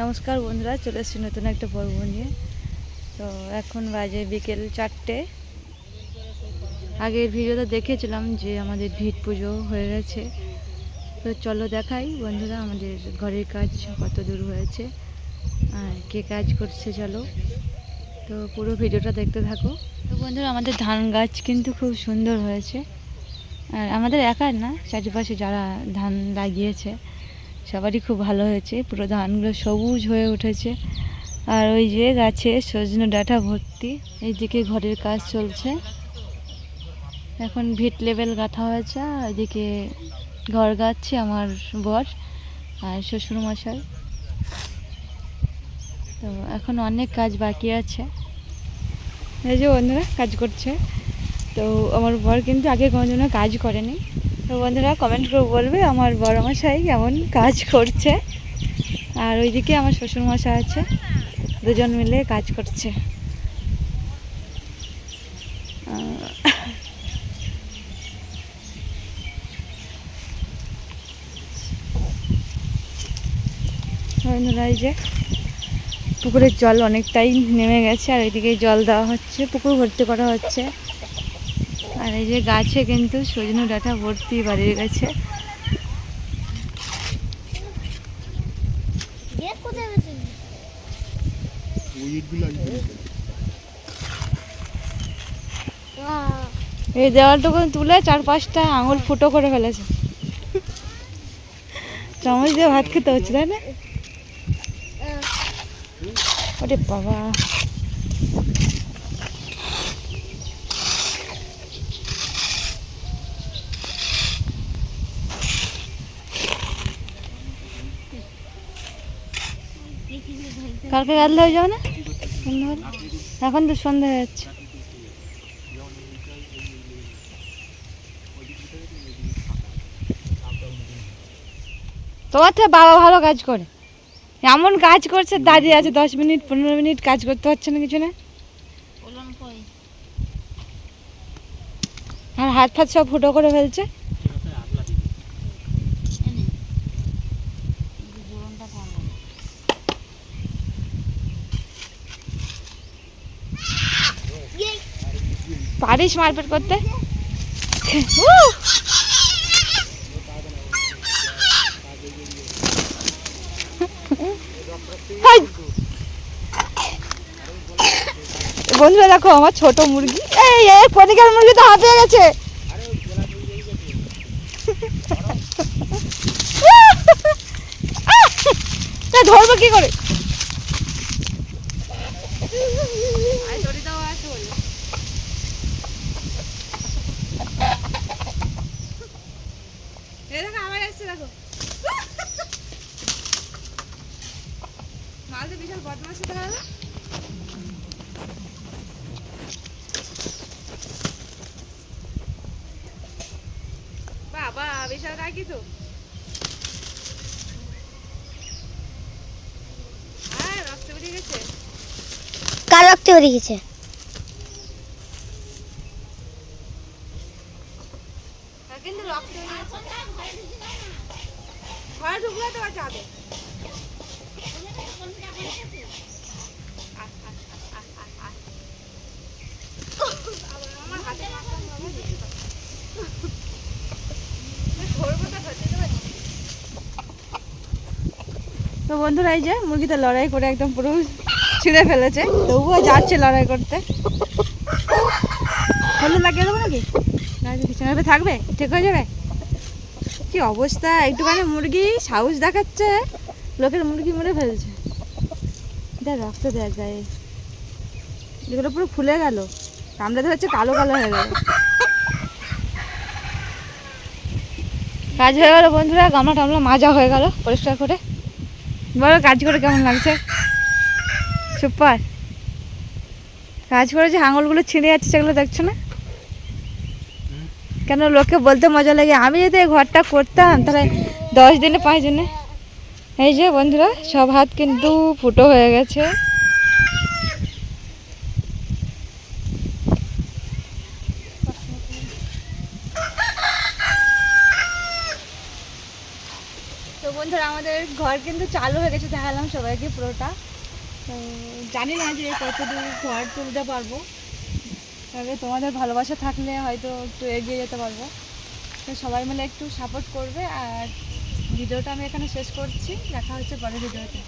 নমস্কার বন্ধুরা, চলে এসেছি নতুন একটা পর্ব নিয়ে। তো এখন বাজে বিকেল 4টে। আগের ভিডিওতে দেখেছিলাম যে আমাদের ভিট পুজো হয়ে গেছে। তো চলো দেখাই বন্ধুরা আমাদের ঘরের কাজ কত দূর হয়েছে আর কে কাজ করছে। চলো তো পুরো ভিডিওটা দেখতে থাকো। তো বন্ধুরা আমাদের ধান গাছ কিন্তু খুব সুন্দর হয়েছে, আর আমাদের একার না, চারিপাশে যারা ধান লাগিয়েছে সবারই খুব ভালো হয়েছে। পুরো ধানগুলো সবুজ হয়ে উঠেছে। আর ওই যে গাছে সজনে ডাঁটা ভর্তি। এইদিকে ঘরের কাজ চলছে, এখন ভিট লেভেল গাঁথা হয়েছে। আর ওইদিকে ঘর গাচ্ছে আমার বর আর শ্বশুরমশাই। তো এখন অনেক কাজ বাকি আছে। এই যে বন্ধুরা কাজ করছে। তো আমার বর কিন্তু আগে কোনোদিনও কাজ করেনি। তো বন্ধুরা কমেন্ট করে বলবে আমার বড়মশাই কেমন কাজ করছে। আর ওইদিকে আমার শ্বশুরমশাই আছে, দুজন মিলে কাজ করছে। বন্ধুরা এই যে পুকুরের জল অনেকটাই নেমে গেছে, আর ওইদিকে জল দেওয়া হচ্ছে, পুকুর ভর্তি করা হচ্ছে। আর এই যে গাছে কিন্তু সজনে ডাঁটা ভর্তি বাড়িয়ে গেছে। এই দেওয়ালটুকু তুলে 4-5টা আঙুল ফুটো করে ফেলেছে। চামচ দিয়ে ভাত খেতে হচ্ছে, তাই না? ওরে বাবা, কালকে গাদলে হয়ে যাবে না? এখন তো সন্ধ্যা হয়ে যাচ্ছে। তোমার থেকে বাবা ভালো কাজ করে, এমন কাজ করছে, দাঁড়িয়ে আছে 10 মিনিট 15 মিনিট কাজ করতে পারছে না, কিছু না। আর হাত ফাত সব ফুটো করে ফেলছে। পারিস মারপিট করতে? বন্ধুরা দেখো আমার ছোট মুরগি, এই পনিকার মুরগি তো হাঁপিয়ে গেছে। ধরবো কি করে? আবার এসছে দেখো, মাল তো বিশাল বদমাশি দেখা গেল। বাবা বিশাল রাখি তো। আর রক্ত বেরিয়ে গেছে। কার রক্ত বেরিয়ে গেছে? কিন্তু রক্ত বেরিয়ে গেছে। ঘরে ঢুকলে তো যাবে। আমার হাতে তো বন্ধুরা এই যে মুরগিতে লড়াই করে একদম পুরো ছিঁড়ে ফেলেছে, তবুও যাচ্ছে লড়াই করতে। হলুদ লাগিয়ে দেবো নাকি? পিছনে থাকবে, ঠিক হয়ে যাবে। কি অবস্থা, একটুখানি মুরগি সাহস দেখাচ্ছে, লোকের মুরগি মেরে ফেলছে। দেখ রক্ত দেখ গায়ে, যেগুলো পুরো ফুলে গেল, কামড়াতে হচ্ছে কালো কালো হয়ে গেল। কাজ হয়ে গেল বন্ধুরা, গামলা টামলা মাজা হয়ে গেল পরিষ্কার করে। বলো কাজ করে কেমন লাগছে? সুপার কাজ করেছে। আঙুলগুলো ছিঁড়ে যাচ্ছে, সেগুলো দেখছো না কেন? লোককে বলতে মজা লাগে। আমি যদি এই ঘরটা করতাম তাহলে 10 দিনে 5 দিনে। এই যে বন্ধুরা সব হাত কিন্তু ফুটো হয়ে গেছে। তো বন্ধুরা আমাদের ঘর কিন্তু চালু হয়ে গেছে, দেখালাম সবাইকে পুরোটা। তো জানি না যে কতদূর ঘর তুলতে পারবো, তবে তোমাদের ভালোবাসা থাকলে হয়তো একটু এগিয়ে যেতে পারবো। তো সবাই মিলে একটু সাপোর্ট করবে। আর ভিডিওটা আমি এখানে শেষ করছি, দেখা হচ্ছে পরের ভিডিওতে।